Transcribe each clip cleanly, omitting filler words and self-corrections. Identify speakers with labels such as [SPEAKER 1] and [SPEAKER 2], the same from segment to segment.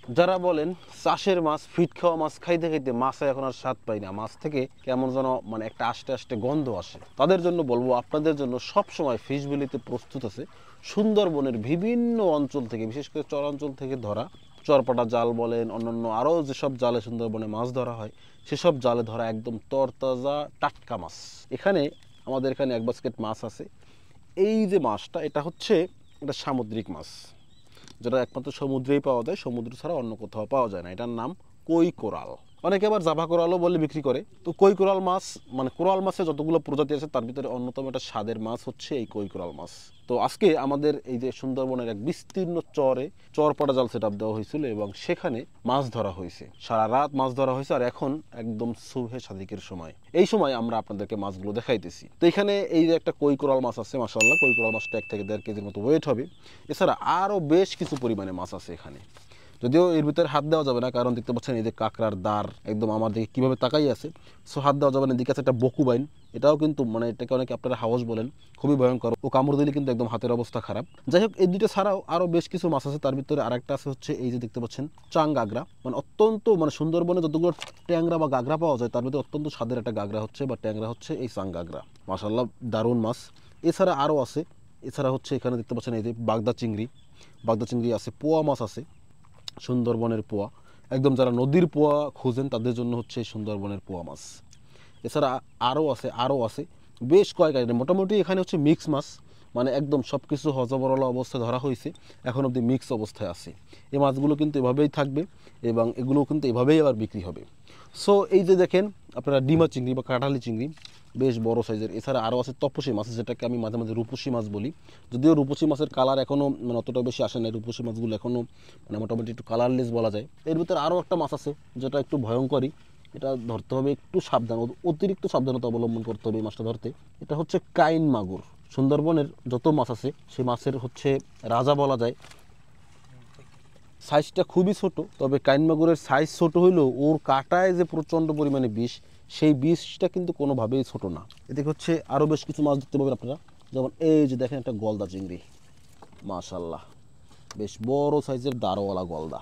[SPEAKER 1] যারা বলেন চাষের মাছ, ফিট খাওয়া মাছ খাইতে খাইতে মাছে এখন আর স্বাদ পাই না, মাছ থেকে কেমন যেন মানে একটা আস্তে আস্তে গন্ধ আসে, তাদের জন্য বলবো আপনাদের জন্য সব সময় ফিশ ভ্যালিতে প্রস্তুত আছে সুন্দরবনের বিভিন্ন অঞ্চল থেকে, বিশেষ করে চরাঞ্চল থেকে ধরা চরপাটা জাল বলেন, অন্যান্য আরও যেসব জালে সুন্দরবনে মাছ ধরা হয় সেসব জালে ধরা একদম তরতাজা টাটকা মাছ। এখানে আমাদের এখানে এক বাস্কেট মাছ আছে। এই যে মাছটা, এটা হচ্ছে একটা সামুদ্রিক মাছ, যেটা একমাত্র সমুদ্রেই পাওয়া যায়, সমুদ্র ছাড়া অন্য কোথাও পাওয়া যায় না। এটার নাম কই কোরাল, অনেকে আবার জাভা কোরালও বলে বিক্রি করে। তো কই কোরাল মাছ মানে কোরাল মাছের যতগুলো প্রজাতি আছে তার ভিতরে অন্যতম একটা স্বাদের মাছ হচ্ছে এই কই কোরাল মাছ। তো আজকে আমাদের এই যে সুন্দরবনের এক বিস্তীর্ণ চরে চরপাটা জাল সেট আপ দেওয়া হয়েছিল এবং সেখানে মাছ ধরা হয়েছে, সারা রাত মাছ ধরা হয়েছে। আর এখন একদম সুবহে সাদিকের সময়, এই সময় আমরা আপনাদেরকে মাছগুলো দেখাইতেছি। তো এখানে এই যে একটা কই কোরাল মাছ আছে, মাশাআল্লাহ কই কোরাল মাছটা 1 থেকে 1.5 কেজির মতো ওয়েট হবে। এছাড়া আরও বেশ কিছু পরিমাণে মাছ আছে এখানে, যদিও এর ভিতরে হাত দেওয়া যাবে না, কারণ দেখতে পাচ্ছেন এই যে কাঁকড়ার দাঁড় একদম আমার দিকে কীভাবে তাকাই আছে, সো হাত দেওয়া যাবে না। এদিকে আছে একটা বকুবাইন, এটাও কিন্তু মানে এটাকে অনেকে আপনারা হাউস বলেন, খুবই ভয়ঙ্কর, ও কামড় দিলে কিন্তু একদম হাতের অবস্থা খারাপ। যাই হোক, এই দুটো ছাড়াও আরও বেশ কিছু মাছ আছে, তার ভিতরে আরেকটা আছে হচ্ছে এই যে দেখতে পাচ্ছেন চাঙ্গাগরা, মানে অত্যন্ত মানে সুন্দরবনে যতগুলো ট্যাংরা বা গাগরা পাওয়া যায় তার ভিতরে অত্যন্ত স্বাদের একটা গাগরা হচ্ছে বা ট্যাংরা হচ্ছে এই চাঙ্গাগরা, মাশাআল্লাহ দারুণ মাছ। এছাড়া আরও আছে, এছাড়া হচ্ছে এখানে দেখতে পাচ্ছেন এই যে বাগদা চিংড়ি আছে, পোয়া মাছ আছে, সুন্দরবনের পোয়া, একদম যারা নদীর পোয়া খুঁজেন তাদের জন্য হচ্ছে এই সুন্দরবনের পোয়া মাছ। এছাড়া আরও আছে বেশ কয়েক আইটেম। মোটামুটি এখানে হচ্ছে মিক্স মাছ, মানে একদম সব কিছু হজবরলা অবস্থায় ধরা হয়েছে, এখন অবধি মিক্স অবস্থায় আছে। এই মাছগুলো কিন্তু এভাবেই থাকবে এবং এগুলো কিন্তু এভাবেই আবার বিক্রি হবে। সো এই যে দেখেন আপনারা ডিমা চিংড়ি বা কাঁঠালি চিংড়ি বেশ বড় সাইজের। এছাড়া আরও আছে তপসী মাছ, যেটাকে আমি মাঝে মাঝে রূপসী মাছ বলি, যদিও রূপসী মাছের কালার এখনও মানে অতটা বেশি আসে না, রূপসী মাছগুলো এখনও মানে মোটামুটি একটু কালারলেস বলা যায়। এর ভিতরে আরও একটা মাছ আছে যেটা একটু ভয়ঙ্করী, এটা ধরতে হবে একটু সাবধান, অতিরিক্ত সাবধানতা অবলম্বন করতে হবে এই মাছটা ধরতে। এটা হচ্ছে কাইন মাগুর, সুন্দরবনের যত মাছ আছে সেই মাছের হচ্ছে রাজা বলা যায়। সাইজটা খুবই ছোট, তবে কাইন মাগুরের সাইজ ছোট হইলেও ওর কাটায় যে প্রচণ্ড পরিমাণে বিষ, সেই বিষটা কিন্তু কোনোভাবেই ছোট না। এদিকে হচ্ছে আরও বেশ কিছু মাছ দেখতে পাবেন আপনারা, যেমন এই যে দেখেন একটা গলদা চিংড়ি, মাশাআল্লাহ বেশ বড় সাইজের দাঁড়ওয়ালা গলদা,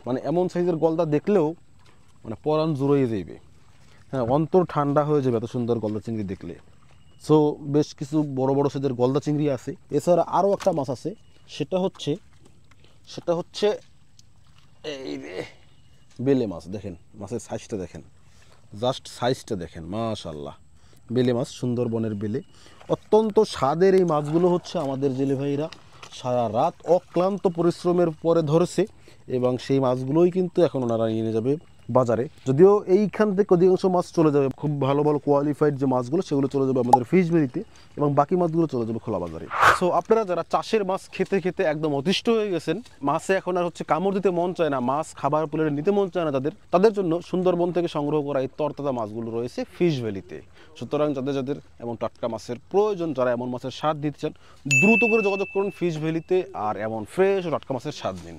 [SPEAKER 1] মানে এমন সাইজের গলদা দেখলেও মানে পরাণ জুড়িয়ে যাইবে, হ্যাঁ অন্তর ঠান্ডা হয়ে যাবে এত সুন্দর গলদা চিংড়ি দেখলে। সো বেশ কিছু বড় বড় সাইজের গলদা চিংড়ি আছে। এছাড়া আরও একটা মাছ আছে, সেটা হচ্ছে এই রে বেলে মাছ। দেখেন মাছের সাইজটা দেখেন, জাস্ট সাইজটা দেখেন, মাশাআল্লাহ বেলে মাছ, সুন্দরবনের বেলে। অত্যন্ত স্বাদের এই মাছগুলো হচ্ছে আমাদের জেলে ভাইরা সারা রাত অক্লান্ত পরিশ্রমের পরে ধরেছে এবং সেই মাছগুলোই কিন্তু এখন ওনারা নিয়ে যাবে বাজারে। যদিও এইখান থেকে অধিকাংশ মাছ চলে যাবে, খুব ভালো ভালো কোয়ালিফাইড যে মাছগুলো সেগুলো চলে যাবে আমাদের ফিশ ভ্যালিতে এবং বাকি মাছগুলো চলে যাবে খোলা বাজারে। সো আপনারা যারা চাষের মাছ খেতে খেতে একদম অতিষ্ঠ হয়ে গেছেন, মাছে এখন আর হচ্ছে কামড় দিতে মন চায় না, মাছ খাবার প্লেটে নিতে মন চায় না, তাদের জন্য সুন্দরবন থেকে সংগ্রহ করা এই তরতাজা মাছগুলো রয়েছে ফিশ ভ্যালিতে। সুতরাং যাদের এমন টাটকা মাছের প্রয়োজন, যারা এমন মাছের স্বাদ দিতে চান, দ্রুত করে যোগাযোগ করুন ফিশ ভ্যালিতে আর এমন ফ্রেশ ও টাটকা মাছের স্বাদ নিন।